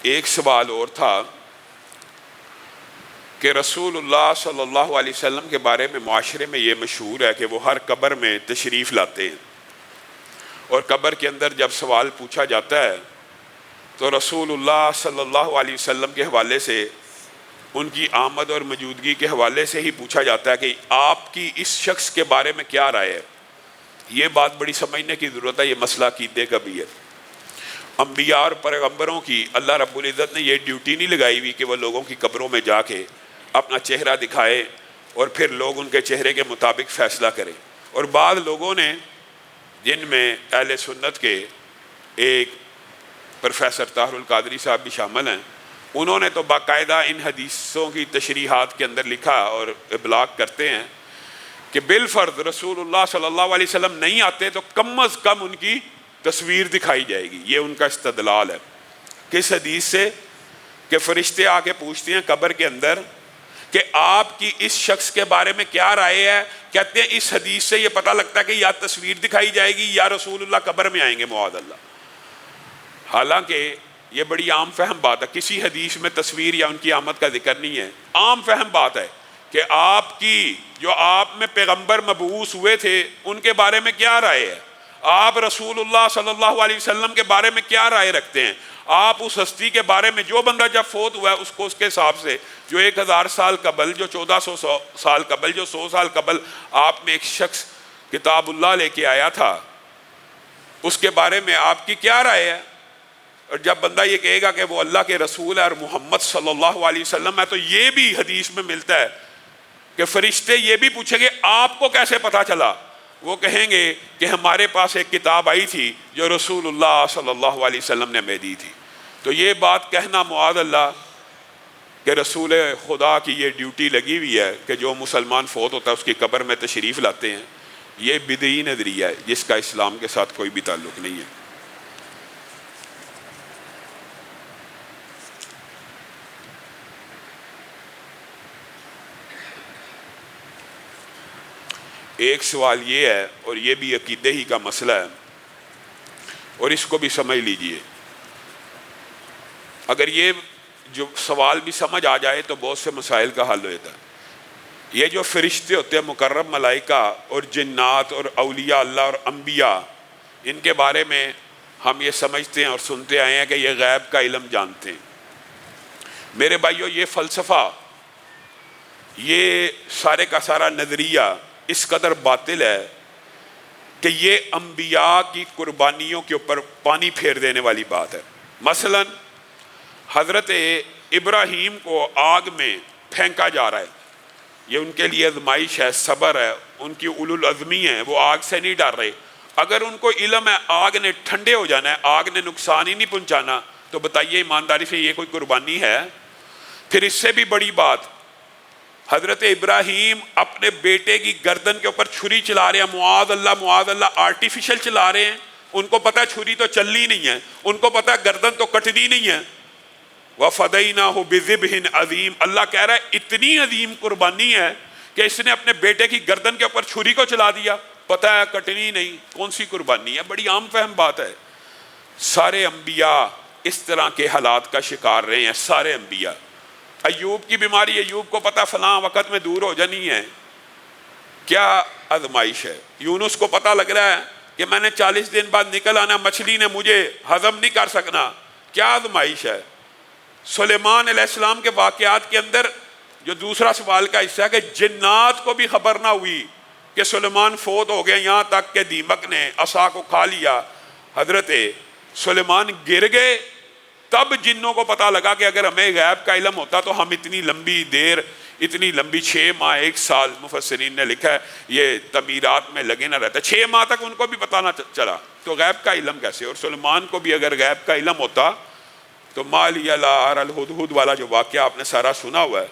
ایک سوال اور تھا کہ رسول اللہ صلی اللہ علیہ وسلم کے بارے میں معاشرے میں یہ مشہور ہے کہ وہ ہر قبر میں تشریف لاتے ہیں، اور قبر کے اندر جب سوال پوچھا جاتا ہے تو رسول اللہ صلی اللہ علیہ وسلم کے حوالے سے، ان کی آمد اور موجودگی کے حوالے سے ہی پوچھا جاتا ہے کہ آپ کی اس شخص کے بارے میں کیا رائے ہے۔ یہ بات بڑی سمجھنے کی ضرورت ہے، یہ مسئلہ عقیدے کا بھی ہے۔ انبیاء اور پیغمبروں کی اللہ رب العزت نے یہ ڈیوٹی نہیں لگائی ہوئی کہ وہ لوگوں کی قبروں میں جا کے اپنا چہرہ دکھائے اور پھر لوگ ان کے چہرے کے مطابق فیصلہ کریں۔ اور بعض لوگوں نے، جن میں اہل سنت کے ایک پروفیسر طاہر القادری صاحب بھی شامل ہیں، انہوں نے تو باقاعدہ ان حدیثوں کی تشریحات کے اندر لکھا اور ابلاغ کرتے ہیں کہ بالفرض رسول اللہ صلی اللہ علیہ وسلم نہیں آتے تو کم از کم ان کی تصویر دکھائی جائے گی۔ یہ ان کا استدلال ہے۔ کس حدیث سے؟ کہ فرشتے آ کے پوچھتے ہیں قبر کے اندر کہ آپ کی اس شخص کے بارے میں کیا رائے ہے؟ کہتے ہیں اس حدیث سے یہ پتہ لگتا ہے کہ یا تصویر دکھائی جائے گی یا رسول اللہ قبر میں آئیں گے معاذ اللہ۔ حالانکہ یہ بڑی عام فہم بات ہے، کسی حدیث میں تصویر یا ان کی آمد کا ذکر نہیں ہے۔ عام فہم بات ہے کہ آپ کی، جو آپ میں پیغمبر مبعوث ہوئے تھے، ان کے بارے میں کیا رائے ہے؟ آپ رسول اللہ صلی اللہ علیہ وسلم کے بارے میں کیا رائے رکھتے ہیں؟ آپ اس ہستی کے بارے میں، جو بندہ جب فوت ہوا ہے اس کو اس کے حساب سے، جو 1000 سال قبل، جو 1400 سال قبل، جو 100 سال قبل آپ میں ایک شخص کتاب اللہ لے کے آیا تھا، اس کے بارے میں آپ کی کیا رائے ہے؟ اور جب بندہ یہ کہے گا کہ وہ اللہ کے رسول ہے اور محمد صلی اللہ علیہ وسلم ہے، تو یہ بھی حدیث میں ملتا ہے کہ فرشتے یہ بھی پوچھیں گے آپ کو کیسے پتا چلا؟ وہ کہیں گے کہ ہمارے پاس ایک کتاب آئی تھی جو رسول اللہ صلی اللہ علیہ وسلم نے ہمیں دی تھی۔ تو یہ بات کہنا معاذ اللہ کہ رسول خدا کی یہ ڈیوٹی لگی ہوئی ہے کہ جو مسلمان فوت ہوتا ہے اس کی قبر میں تشریف لاتے ہیں، یہ بدعی نظریہ ہے جس کا اسلام کے ساتھ کوئی بھی تعلق نہیں ہے۔ ایک سوال یہ ہے، اور یہ بھی عقیدے ہی کا مسئلہ ہے، اور اس کو بھی سمجھ لیجئے۔ اگر یہ جو سوال بھی سمجھ آ جائے تو بہت سے مسائل کا حل ہوتا ہے۔ یہ جو فرشتے ہوتے ہیں، مقرب ملائکہ اور جنات اور اولیاء اللہ اور انبیاء، ان کے بارے میں ہم یہ سمجھتے ہیں اور سنتے آئے ہیں کہ یہ غیب کا علم جانتے ہیں۔ میرے بھائیو، یہ فلسفہ، یہ سارے کا سارا نظریہ اس قدر باطل ہے کہ یہ انبیاء کی قربانیوں کے اوپر پانی پھیر دینے والی بات ہے۔ مثلا حضرت ابراہیم کو آگ میں پھینکا جا رہا ہے، یہ ان کے لیے آزمائش ہے، صبر ہے، ان کی اولو العزمی ہے، وہ آگ سے نہیں ڈر رہے۔ اگر ان کو علم ہے آگ نے ٹھنڈے ہو جانا ہے، آگ نے نقصان ہی نہیں پہنچانا، تو بتائیے ایمانداری سے یہ کوئی قربانی ہے؟ پھر اس سے بھی بڑی بات، حضرت ابراہیم اپنے بیٹے کی گردن کے اوپر چھری چلا رہے ہیں، معاذ اللہ آرٹیفیشل چلا رہے ہیں۔ ان کو پتہ چھری تو چلنی نہیں ہے، ان کو پتہ گردن تو کٹنی نہیں ہے۔ وَفَدَيْنَاهُ بِذِبْحٍ عَظِيمٍ، اللہ کہہ رہا ہے اتنی عظیم قربانی ہے کہ اس نے اپنے بیٹے کی گردن کے اوپر چھری کو چلا دیا، پتہ ہے کٹنی نہیں، کون سی قربانی ہے؟ بڑی عام فہم بات ہے۔ سارے انبیاء اس طرح کے حالات کا شکار رہے ہیں، سارے انبیاء۔ ایوب کی بیماری، ایوب کو پتہ فلاں وقت میں دور ہو جانی ہے، کیا آزمائش ہے۔ یونس کو پتہ لگ رہا ہے کہ میں نے 40 دن بعد نکل آنا، مچھلی نے مجھے ہضم نہیں کر سکنا، کیا آزمائش ہے۔ سلیمان علیہ السلام کے واقعات کے اندر جو دوسرا سوال کا حصہ ہے کہ جنات کو بھی خبر نہ ہوئی کہ سلیمان فوت ہو گئے، یہاں تک کہ دیمک نے عصا کو کھا لیا، حضرت سلیمان گر گئے، تب جنوں کو پتہ لگا کہ اگر ہمیں غیب کا علم ہوتا تو ہم اتنی لمبی دیر، اتنی لمبی 6 ماہ 1 سال، مفسرین نے لکھا ہے یہ تعمیرات میں لگے نہ رہتا، 6 ماہ تک ان کو بھی پتہ نہ چلا، تو غیب کا علم کیسے؟ اور سلیمان کو بھی اگر غیب کا علم ہوتا تو ما لی لا اری الہدہد والا جو واقعہ آپ نے سارا سنا ہوا ہے،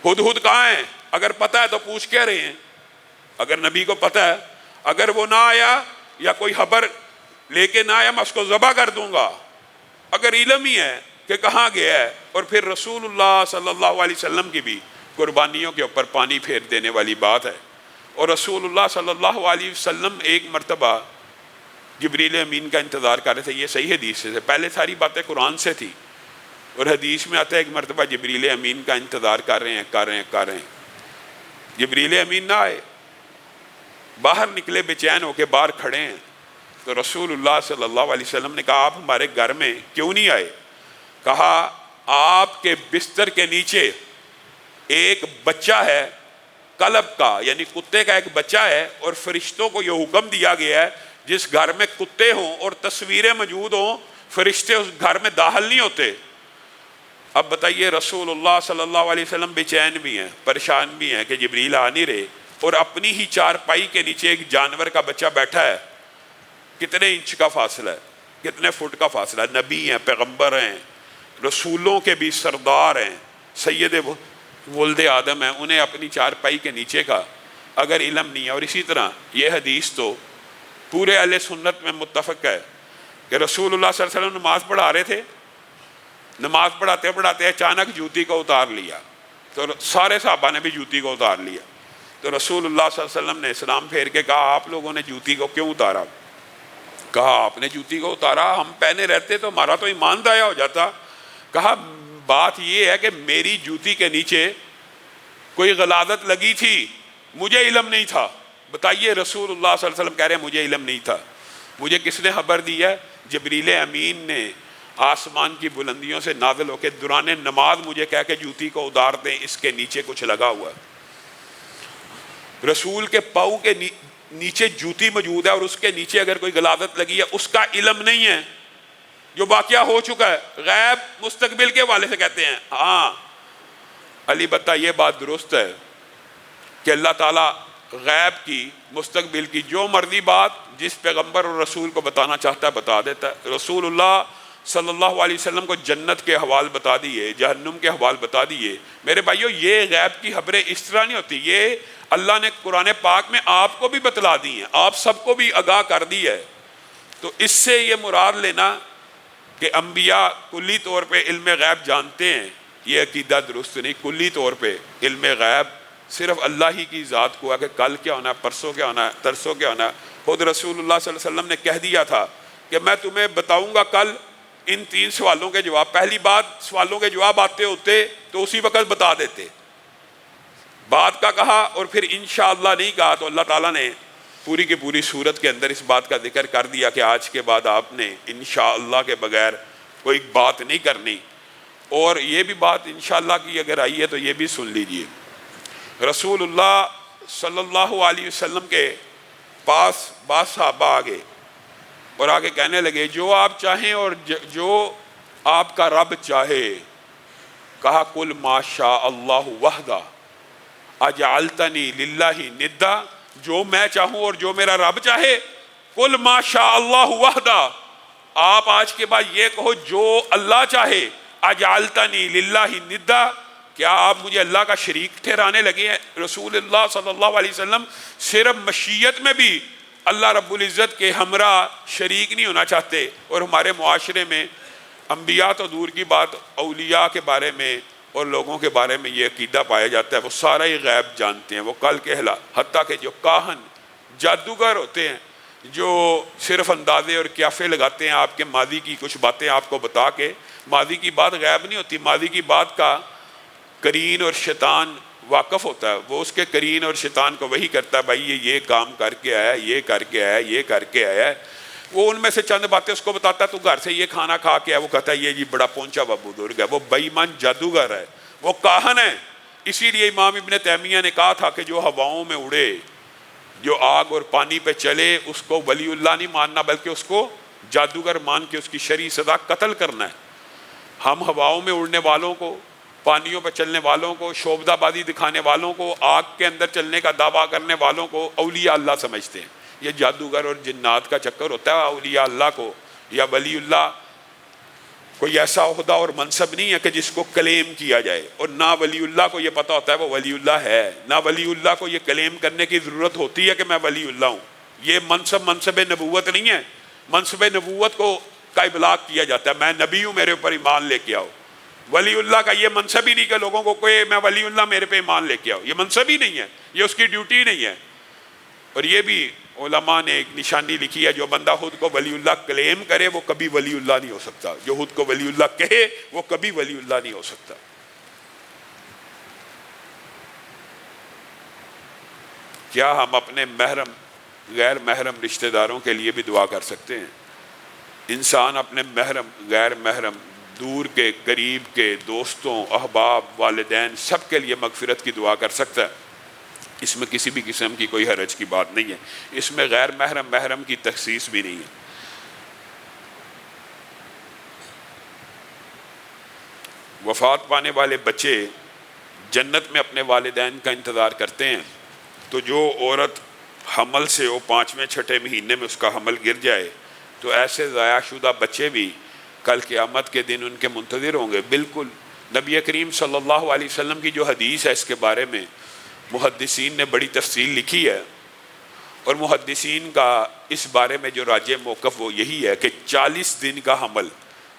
ہدہد کہاں ہے؟ اگر پتہ ہے تو پوچھ کہہ رہے ہیں، اگر نبی کو پتہ ہے، اگر وہ نہ آیا یا کوئی خبر لے کے نہ آیا، میں اس کو ذبح کر دوں گا۔ اگر علم ہی ہے کہ کہاں گیا ہے۔ اور پھر رسول اللہ صلی اللہ علیہ وسلم کی بھی قربانیوں کے اوپر پانی پھیر دینے والی بات ہے۔ اور رسول اللہ صلی اللہ علیہ وسلم ایک مرتبہ جبریل امین کا انتظار کر رہے تھے، یہ صحیح حدیث سے، پہلے ساری باتیں قرآن سے تھی، اور حدیث میں آتا ہے ایک مرتبہ جبریل امین کا انتظار کر رہے ہیں، جبریل امین نہ آئے، باہر نکلے بے چین ہو کے باہر کھڑے ہیں، تو رسول اللہ صلی اللہ علیہ وسلم نے کہا آپ ہمارے گھر میں کیوں نہیں آئے؟ کہا آپ کے بستر کے نیچے ایک بچہ ہے، کلب کا یعنی کتے کا ایک بچہ ہے، اور فرشتوں کو یہ حکم دیا گیا ہے جس گھر میں کتے ہوں اور تصویریں موجود ہوں فرشتے اس گھر میں داخل نہیں ہوتے۔ اب بتائیے رسول اللہ صلی اللہ علیہ وسلم بے چین بھی ہیں، پریشان بھی ہیں کہ جبریل آ نہیں رہے، اور اپنی ہی چارپائی کے نیچے ایک جانور کا بچہ بیٹھا ہے، کتنے انچ کا فاصلہ ہے، کتنے فٹ کا فاصلہ ہے، نبی ہیں، پیغمبر ہیں، رسولوں کے بھی سردار ہیں، سید ولد آدم ہیں، انہیں اپنی چارپائی کے نیچے کا اگر علم نہیں ہے۔ اور اسی طرح یہ حدیث تو پورے اہل سنت میں متفق ہے کہ رسول اللہ صلی اللہ علیہ وسلم نماز پڑھا رہے تھے، نماز پڑھاتے پڑھاتے اچانک جوتی کو اتار لیا، تو سارے صحابہ نے بھی جوتی کو اتار لیا، تو رسول اللہ صلی اللہ علیہ وسلم نے سلام پھیر کے کہا آپ لوگوں نے جوتی کو کیوں اتارا؟ کہا آپ نے جوتی کو اتارا، ہم پہنے رہتے تو ہمارا تو ایمان ضائع ہو جاتا۔ کہا بات یہ ہے کہ میری جوتی کے نیچے کوئی غلاظت لگی تھی، مجھے علم نہیں تھا۔ بتائیے رسول اللہ صلی اللہ علیہ وسلم کہہ رہے ہیں مجھے علم نہیں تھا، مجھے کس نے خبر دی ہے؟ جبریل امین نے آسمان کی بلندیوں سے نازل ہو کے دوران نماز مجھے کہہ کے جوتی کو اتار دیں، اس کے نیچے کچھ لگا ہوا ہے۔ رسول کے پاؤں کے نیچے جوتی موجود ہے اور اس کے نیچے اگر کوئی غلاظت لگی ہے اس کا علم نہیں ہے، جو واقعہ ہو چکا ہے، غیب مستقبل کے حوالے سے کہتے ہیں۔ ہاں علی بتا یہ بات درست ہے کہ اللہ تعالیٰ غیب کی، مستقبل کی جو مرضی بات جس پیغمبر اور رسول کو بتانا چاہتا ہے بتا دیتا ہے۔ رسول اللہ صلی اللہ علیہ وسلم کو جنت کے حوال بتا دیے، جہنم کے حوال بتا دیے۔ میرے بھائیو یہ غیب کی خبریں اس طرح نہیں ہوتی، یہ اللہ نے قرآن پاک میں آپ کو بھی بتلا دی ہیں، آپ سب کو بھی آگاہ کر دی ہے۔ تو اس سے یہ مراد لینا کہ انبیاء کلی طور پہ علم غیب جانتے ہیں، یہ عقیدہ درست نہیں۔ کلی طور پہ علم غیب صرف اللہ ہی کی ذات کو ہے کہ کل کیا ہونا ہے، پرسوں کیا ہونا ہے، ترسوں کیا ہونا ہے۔ خود رسول اللہ صلی اللہ علیہ وسلم نے کہہ دیا تھا کہ میں تمہیں بتاؤں گا کل ان 3 سوالوں کے جواب۔ پہلی بات سوالوں کے جواب آتے ہوتے تو اسی وقت بتا دیتے، بات کا کہا اور پھر انشاءاللہ نہیں کہا تو اللہ تعالیٰ نے پوری کی پوری صورت کے اندر اس بات کا ذکر کر دیا کہ آج کے بعد آپ نے انشاءاللہ کے بغیر کوئی بات نہیں کرنی۔ اور یہ بھی بات انشاءاللہ کی اگر آئی ہے تو یہ بھی سن لیجئے، رسول اللہ صلی اللہ علیہ وسلم کے پاس بعض صحابہ آگے اور آگے کہنے لگے جو آپ چاہیں اور جو آپ کا رب چاہے۔ کہا قل ما شاء اللہ وحدہ اجعلتنی للہ ندا، جو میں چاہوں اور جو میرا رب چاہے۔ قل ما شاء اللہ وحدہ، آپ آج کے بعد یہ کہو جو اللہ چاہے۔ اجعلتنی للہ ندا، کیا آپ مجھے اللہ کا شریک ٹھہرانے لگے ہیں؟ رسول اللہ صلی اللہ علیہ وسلم صرف مشیت میں بھی اللہ رب العزت کے ہمراہ شریک نہیں ہونا چاہتے، اور ہمارے معاشرے میں انبیاء تو دور کی بات، اولیاء کے بارے میں اور لوگوں کے بارے میں یہ عقیدہ پایا جاتا ہے وہ سارا ہی غیب جانتے ہیں، وہ کل کے حتیٰ کہ جو کاہن جادوگر ہوتے ہیں جو صرف اندازے اور قیافے لگاتے ہیں آپ کے ماضی کی کچھ باتیں آپ کو بتا کے، ماضی کی بات غیب نہیں ہوتی، ماضی کی بات کا قرین اور شیطان واقف ہوتا ہے، وہ اس کے قرین اور شیطان کو وہی کرتا ہے بھائی یہ کام کر کے آیا، یہ کر کے آیا، یہ کر کے آیا ہے، وہ ان میں سے چند باتیں اس کو بتاتا ہے، تو گھر سے یہ کھانا کھا کے آیا، وہ کہتا ہے یہ جی بڑا پہنچا ہوا بزرگ ہے، وہ بے ایمان جادوگر ہے، وہ کاہن ہے۔ اسی لیے امام ابن تیمیہ نے کہا تھا کہ جو ہواؤں میں اڑے، جو آگ اور پانی پہ چلے، اس کو ولی اللہ نہیں ماننا بلکہ اس کو جادوگر مان کے اس کی شرعی سزا قتل کرنا ہے۔ ہم ہواؤں میں اڑنے والوں کو، پانیوں پہ چلنے والوں کو، شعبدہ بازی دکھانے والوں کو، آگ کے اندر چلنے کا دعویٰ کرنے والوں کو اولیاء اللہ سمجھتے ہیں۔ یہ جادوگر اور جنات کا چکر ہوتا ہے۔ اولیاء اللہ کو یا ولی اللہ کوئی ایسا عہدہ اور منصب نہیں ہے کہ جس کو کلیم کیا جائے، اور نہ ولی اللہ کو یہ پتہ ہوتا ہے وہ ولی اللہ ہے، نہ ولی اللہ کو یہ کلیم کرنے کی ضرورت ہوتی ہے کہ میں ولی اللہ ہوں۔ یہ منصب نبوت نہیں ہے، منصب نبوت کو کا ابلاغ کیا جاتا ہے، میں نبی ہوں میرے اوپر ایمان لے کے آؤ۔ ولی اللہ کا یہ منصب ہی نہیں کہ لوگوں کو کوئی میں ولی اللہ میرے پہ ایمان لے کے آؤ، یہ منصب ہی نہیں ہے، یہ اس کی ڈیوٹی نہیں ہے۔ اور یہ بھی علماء نے ایک نشانی لکھی ہے، جو بندہ خود کو ولی اللہ کلیم کرے وہ کبھی ولی اللہ نہیں ہو سکتا، جو خود کو ولی اللہ کہے وہ کبھی ولی اللہ نہیں ہو سکتا۔ کیا ہم اپنے محرم غیر محرم رشتہ داروں کے لیے بھی دعا کر سکتے ہیں؟ انسان اپنے محرم غیر محرم دور کے قریب کے دوستوں احباب والدین سب کے لیے مغفرت کی دعا کر سکتا ہے، اس میں کسی بھی قسم کی کوئی حرج کی بات نہیں ہے، اس میں غیر محرم محرم کی تخصیص بھی نہیں ہے۔ وفات پانے والے بچے جنت میں اپنے والدین کا انتظار کرتے ہیں، تو جو عورت حمل سے وہ 5ویں 6 مہینے میں اس کا حمل گر جائے تو ایسے ضائع شدہ بچے بھی کل قیامت کے دن ان کے منتظر ہوں گے۔ بالکل نبی کریم صلی اللہ علیہ وسلم کی جو حدیث ہے اس کے بارے میں محدثین نے بڑی تفصیل لکھی ہے، اور محدثین کا اس بارے میں جو راجح موقف وہ یہی ہے کہ 40 دن کا حمل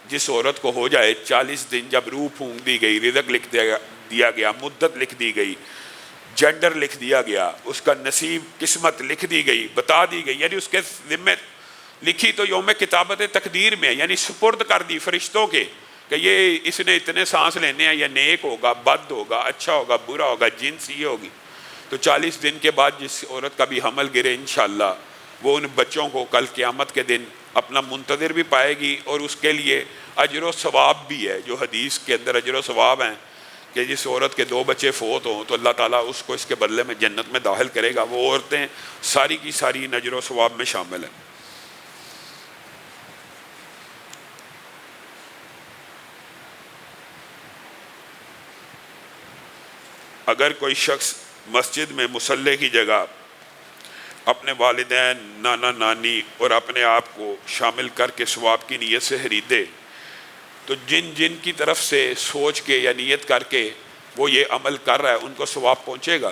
جس عورت کو ہو جائے، 40 دن جب روح پھونک دی گئی، رزق لکھ دیا گیا، مدت لکھ دی گئی، جنڈر لکھ دیا گیا، اس کا نصیب قسمت لکھ دی گئی، بتا دی گئی، یعنی اس کے ذمہ لکھی تو یوم کتابت تقدیر میں، یعنی سپرد کر دی فرشتوں کے کہ یہ اس نے اتنے سانس لینے ہیں، یہ نیک ہوگا، بد ہوگا، اچھا ہوگا، برا ہوگا، جنس یہ ہوگی۔ تو 40 دن کے بعد جس عورت کا بھی حمل گرے انشاءاللہ وہ ان بچوں کو کل قیامت کے دن اپنا منتظر بھی پائے گی، اور اس کے لیے اجر و ثواب بھی ہے، جو حدیث کے اندر اجر و ثواب ہیں کہ جس عورت کے 2 بچے فوت ہوں تو اللہ تعالیٰ اس کو اس کے بدلے میں جنت میں داخل کرے گا۔ وہ عورتیں ساری کی ساری اجر و ثواب میں شامل ہیں۔ اگر کوئی شخص مسجد میں مصلی کی جگہ اپنے والدین، نانا نانی اور اپنے آپ کو شامل کر کے ثواب کی نیت سے خریدے تو جن جن کی طرف سے سوچ کے یا نیت کر کے وہ یہ عمل کر رہا ہے ان کو ثواب پہنچے گا۔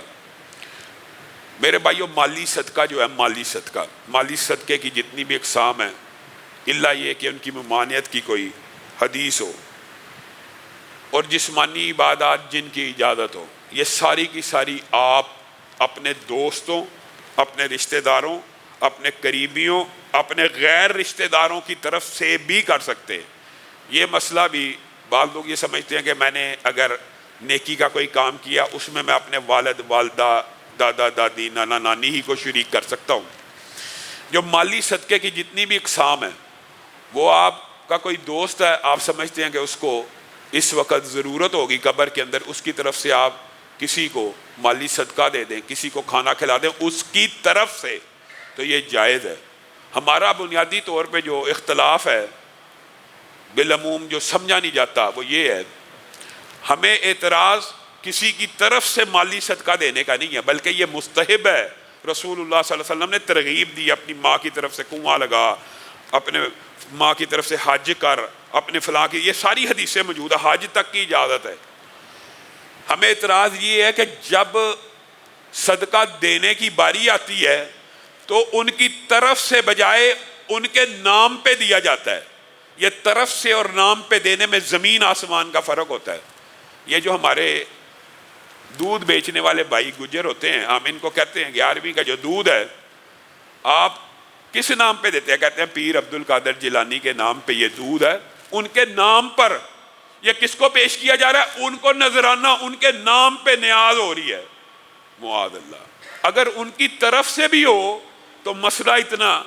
میرے بھائیو، مالی صدقہ جو ہے، مالی صدقے کی جتنی بھی اقسام ہیں، الا یہ کہ ان کی ممانعت کی کوئی حدیث ہو، اور جسمانی عبادات جن کی اجازت ہو، یہ ساری کی ساری آپ اپنے دوستوں، اپنے رشتہ داروں، اپنے قریبیوں، اپنے غیر رشتہ داروں کی طرف سے بھی کر سکتے ہیں۔ یہ مسئلہ بھی بعض لوگ یہ سمجھتے ہیں کہ میں نے اگر نیکی کا کوئی کام کیا اس میں اپنے والد، والدہ، دادا، دادی، نانا، نانی ہی کو شریک کر سکتا ہوں۔ جو مالی صدقے کی جتنی بھی اقسام ہیں، وہ آپ کا کوئی دوست ہے، آپ سمجھتے ہیں کہ اس کو اس وقت ضرورت ہوگی قبر کے اندر، اس کی طرف سے آپ کسی کو مالی صدقہ دے دیں، کسی کو کھانا کھلا دیں اس کی طرف سے، تو یہ جائز ہے۔ ہمارا بنیادی طور پہ جو اختلاف ہے بالعموم جو سمجھا نہیں جاتا وہ یہ ہے، ہمیں اعتراض کسی کی طرف سے مالی صدقہ دینے کا نہیں ہے، بلکہ یہ مستحب ہے۔ رسول اللہ صلی اللہ علیہ وسلم نے ترغیب دی، اپنی ماں کی طرف سے کنواں لگا، اپنے ماں کی طرف سے حج کر، اپنے فلاں کی، یہ ساری حدیثیں موجود ہیں، حج تک کی اجازت ہے۔ ہمیں اعتراض یہ ہے کہ جب صدقہ دینے کی باری آتی ہے تو ان کی طرف سے بجائے ان کے نام پہ دیا جاتا ہے۔ یہ طرف سے اور نام پہ دینے میں زمین آسمان کا فرق ہوتا ہے۔ یہ جو ہمارے دودھ بیچنے والے بھائی گجر ہوتے ہیں، ہم ان کو کہتے ہیں 11ویں کا جو دودھ ہے آپ کس نام پہ دیتے ہیں؟ کہتے ہیں پیر عبد القادر جیلانی کے نام پہ یہ دودھ ہے، ان کے نام پر۔ یہ کس کو پیش کیا جا رہا ہے؟ ان کو نذرانہ، ان کے نام پہ نیاز ہو رہی ہے، معاذ اللہ۔ اگر ان کی طرف سے بھی ہو تو مسئلہ اتنا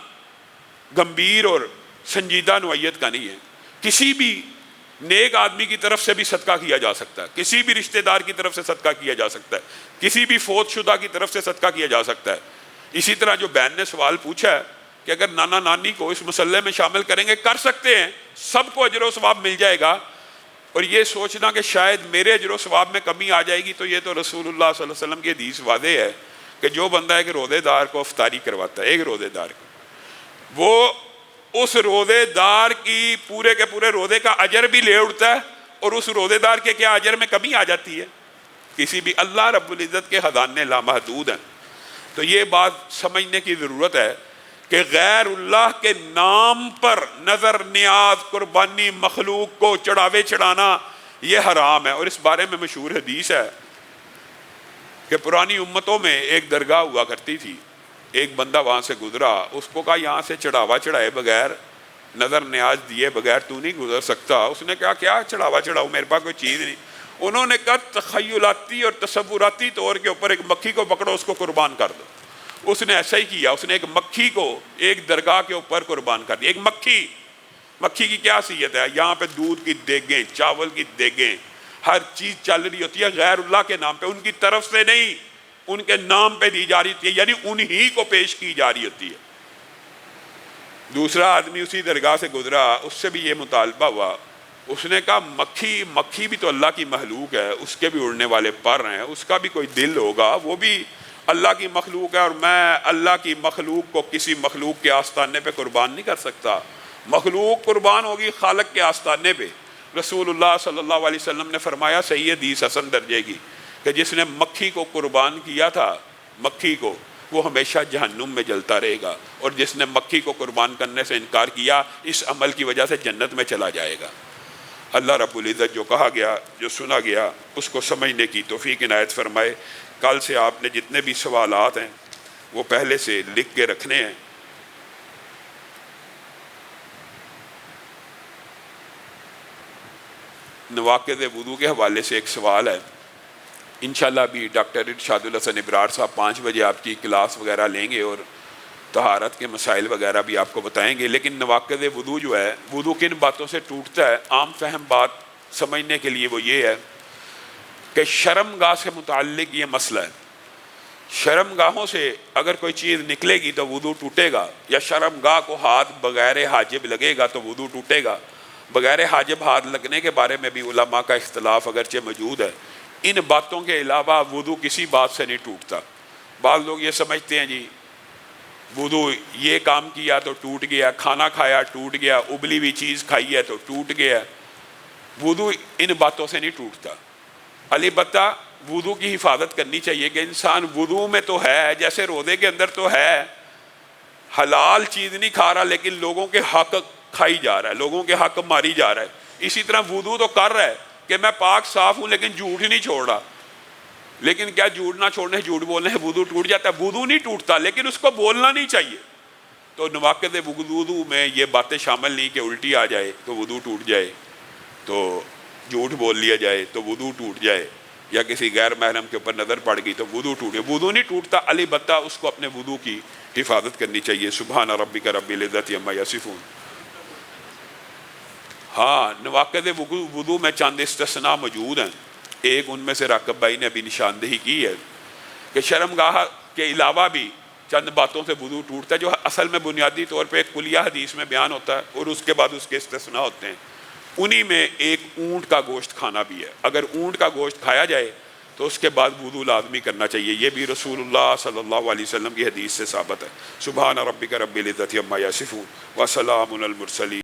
گمبھیر اور سنجیدہ نوعیت کا نہیں ہے۔ کسی بھی نیک آدمی کی طرف سے بھی صدقہ کیا جا سکتا ہے، کسی بھی رشتہ دار کی طرف سے صدقہ کیا جا سکتا ہے، کسی بھی فوت شدہ کی طرف سے صدقہ کیا جا سکتا ہے۔ اسی طرح جو بہن نے سوال پوچھا ہے کہ اگر نانا نانی کو اس مسئلے میں شامل کریں گے، کر سکتے ہیں، سب کو اجر و ثواب مل جائے گا۔ اور یہ سوچنا کہ شاید میرے اجر و ثواب میں کمی آ جائے گی، تو یہ تو رسول اللہ صلی اللہ علیہ وسلم کی حدیث واضح ہے کہ جو بندہ ایک روزے دار کو افطاری کرواتا ہے، ایک روزے دار کو، وہ اس روزے دار کی پورے کے پورے روزے کا اجر بھی لے اٹھتا ہے، اور اس روزے دار کے کیا اجر میں کمی آ جاتی ہے؟ کسی بھی، اللہ رب العزت کے خزانے لامحدود ہیں۔ تو یہ بات سمجھنے کی ضرورت ہے کہ غیر اللہ کے نام پر نظر نیاز، قربانی، مخلوق کو چڑھاوے چڑھانا یہ حرام ہے۔ اور اس بارے میں مشہور حدیث ہے کہ پرانی امتوں میں ایک درگاہ ہوا کرتی تھی، ایک بندہ وہاں سے گزرا، اس کو کہا یہاں سے چڑھاوا چڑھائے بغیر، نظر نیاز دیے بغیر تو نہیں گزر سکتا۔ اس نے کہا کیا چڑھاوا چڑھاؤ، میرے پاس کوئی چیز نہیں۔ انہوں نے کہا تخیلاتی اور تصوراتی طور کے اوپر ایک مکھی کو پکڑو، اس کو قربان کر دو۔ اس نے ایسا ہی کیا، اس نے ایک مکھی کو ایک درگاہ کے اوپر قربان کر دیا۔ ایک مکھی، مکھی کی کیا حیثیت ہے؟ یہاں پہ دودھ کی دیگیں، چاول کی دیگیں، ہر چیز چل رہی ہوتی ہے غیر اللہ کے نام پہ، ان کی طرف سے نہیں، ان کے نام پہ دی جا رہی ہوتی ہے، یعنی انہی کو پیش کی جا رہی ہوتی ہے۔ دوسرا آدمی اسی درگاہ سے گزرا، اس سے بھی یہ مطالبہ ہوا۔ اس نے کہا مکھی بھی تو اللہ کی مخلوق ہے، اس کے بھی اڑنے والے پر ہیں، اس کا بھی کوئی دل ہوگا، وہ بھی اللہ کی مخلوق ہے، اور میں اللہ کی مخلوق کو کسی مخلوق کے آستانے پہ قربان نہیں کر سکتا۔ مخلوق قربان ہوگی خالق کے آستانے پہ۔ رسول اللہ صلی اللہ علیہ وسلم نے فرمایا، صحیح حدیث حسن درجے کی، کہ جس نے مکھی کو قربان کیا تھا، مکھی کو، وہ ہمیشہ جہنم میں جلتا رہے گا، اور جس نے مکھی کو قربان کرنے سے انکار کیا اس عمل کی وجہ سے جنت میں چلا جائے گا۔ اللہ رب العزت جو کہا گیا، جو سنا گیا، اس کو سمجھنے کی توفیق عنایت فرمائے۔ کل سے آپ نے جتنے بھی سوالات ہیں وہ پہلے سے لکھ کے رکھنے ہیں۔ نواقض وضو کے حوالے سے ایک سوال ہے، انشاءاللہ ابھی ڈاکٹر ارشاد الحسن ابرار صاحب 5 بجے آپ کی کلاس وغیرہ لیں گے اور طہارت کے مسائل وغیرہ بھی آپ کو بتائیں گے۔ لیکن نواقض وضو جو ہے، وضو کن باتوں سے ٹوٹتا ہے، عام فہم بات سمجھنے کے لیے وہ یہ ہے کہ شرم گاہ سے متعلق یہ مسئلہ ہے۔ شرم گاہوں سے اگر کوئی چیز نکلے گی تو وضو ٹوٹے گا، یا شرم گاہ کو ہاتھ بغیر حاجب لگے گا تو وضو ٹوٹے گا۔ بغیر حاجب ہاتھ لگنے کے بارے میں بھی علماء کا اختلاف اگرچہ موجود ہے۔ ان باتوں کے علاوہ وضو کسی بات سے نہیں ٹوٹتا۔ بعض لوگ یہ سمجھتے ہیں جی وضو یہ کام کیا تو ٹوٹ گیا، کھانا کھایا ٹوٹ گیا، ابلی ہوئی چیز کھائی ہے تو ٹوٹ گیا۔ وضو ان باتوں سے نہیں ٹوٹتا۔ البتہ وضو کی حفاظت کرنی چاہیے کہ انسان وضو میں تو ہے، جیسے روزے کے اندر تو ہے، حلال چیز نہیں کھا رہا لیکن لوگوں کے حق کھائی جا رہا ہے، لوگوں کے حق ماری جا رہا ہے۔ اسی طرح وضو تو کر رہا ہے کہ میں پاک صاف ہوں لیکن جھوٹ نہیں چھوڑ رہا۔ لیکن کیا جھوٹ نہ چھوڑنے، جھوٹ بولنے سے وضو ٹوٹ جاتا ہے؟ وضو نہیں ٹوٹتا، لیکن اس کو بولنا نہیں چاہیے۔ تو نواقض وضو میں یہ باتیں شامل نہیں کہ الٹی آ جائے تو وضو ٹوٹ جائے، تو جھوٹ بول لیا جائے تو وضو ٹوٹ جائے، یا کسی غیر محرم کے اوپر نظر پڑ گئی تو وضو ٹوٹ گیا۔ وضو نہیں ٹوٹتا، البتہ اس کو اپنے وضو کی حفاظت کرنی چاہیے۔ سبحان ربک رب العزت عما یصفون۔ ہاں، نواقض وضو میں چند استثناء موجود ہیں۔ ایک ان میں سے راکب بھائی نے ابھی نشاندہی کی ہے کہ شرمگاہ کے علاوہ بھی چند باتوں سے وضو ٹوٹتا ہے، جو اصل میں بنیادی طور پہ ایک کلیہ حدیث میں بیان ہوتا ہے، اور اس کے بعد اس کے استثناء ہوتے ہیں۔ انہی میں ایک اونٹ کا گوشت کھانا بھی ہے۔ اگر اونٹ کا گوشت کھایا جائے تو اس کے بعد وضو لازمی کرنا چاہیے۔ یہ بھی رسول اللہ صلی اللہ علیہ وسلم کی حدیث سے ثابت ہے۔ سبحان ربک رب العزت عما یصفون وسلام علی المرسلین۔